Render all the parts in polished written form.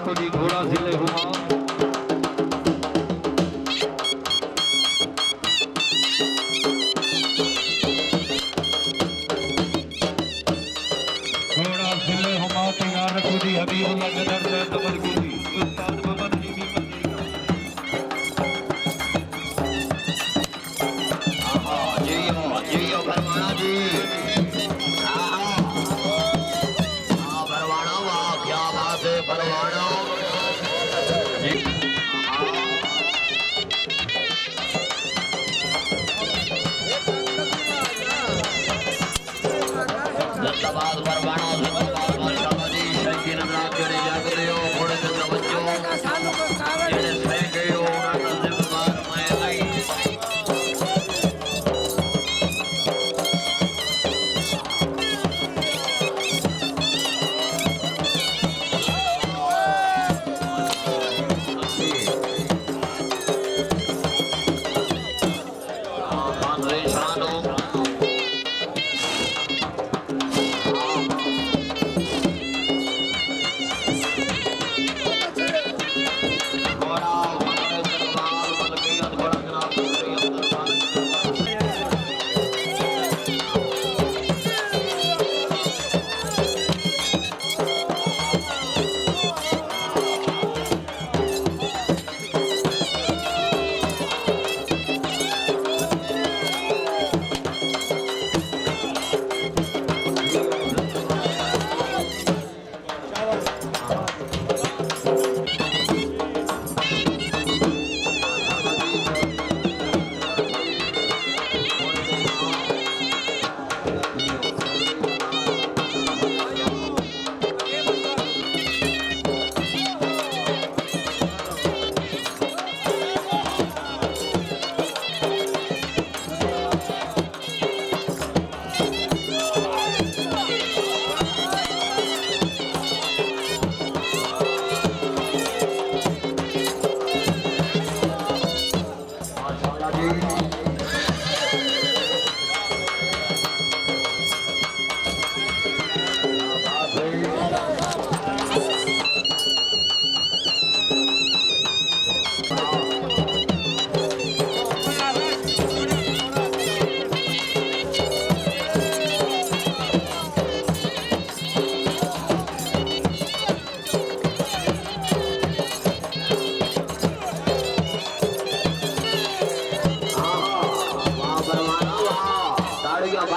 रखो जी घोड़ा जिले हुआ घोड़ा जिले हुआ तैयार रखो जी हबीबुल्लाह गदर से डबल गोली उस्ताद बबन जी भी जियो भरवाना जी भरवाना वाह क्या बात है भरवाना जिंदाबाद भरवाना जिंदाबाद माशाल्लाह जी शहीद नमराज जड़े जागते हो थोड़े दिन का बच्चों जेड़े सह गए हो उन्होंने जिम्मेदार मैं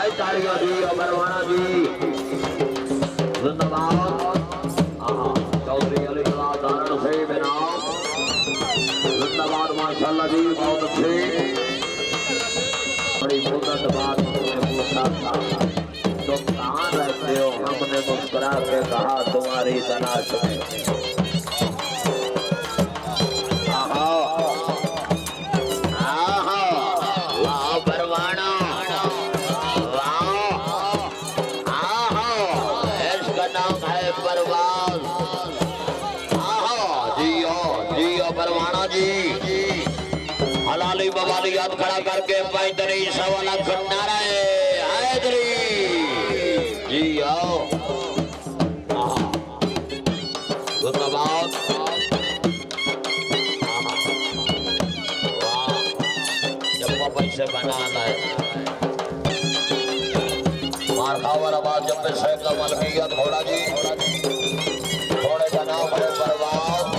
आई तालियां दी भरवाना जी जिंदाबाद चौधरी अली दारण से बेनाम जिंदाबाद माशाल्लाह जी बहुत अच्छे बड़ी मुद्दत बाद पूछा था तुम कहाँ रहते हो हमने मुस्कुरा के कहा तुम्हारी तलाश में हलाली बवाली याद खड़ा करके 35 लाख नारे हैदरी जी आओ जिंदाबाद जब पैसे बनाना है मार खावर आवाज जब से कमल की याद घोड़ा जी घोड़े का नाम है बर्बाद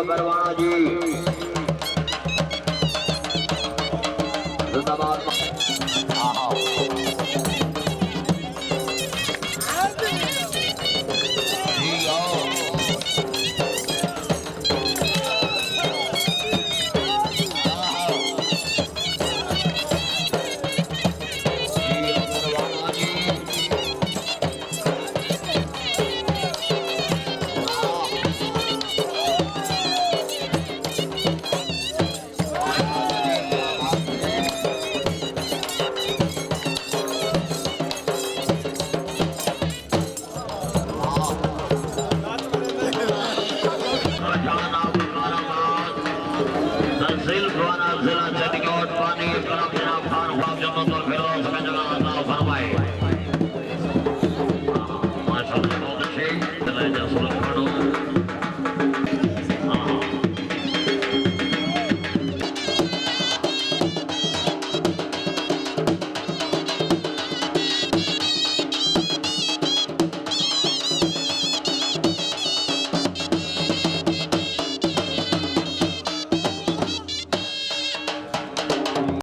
बरवाना जी जिंदाबाद। तहसील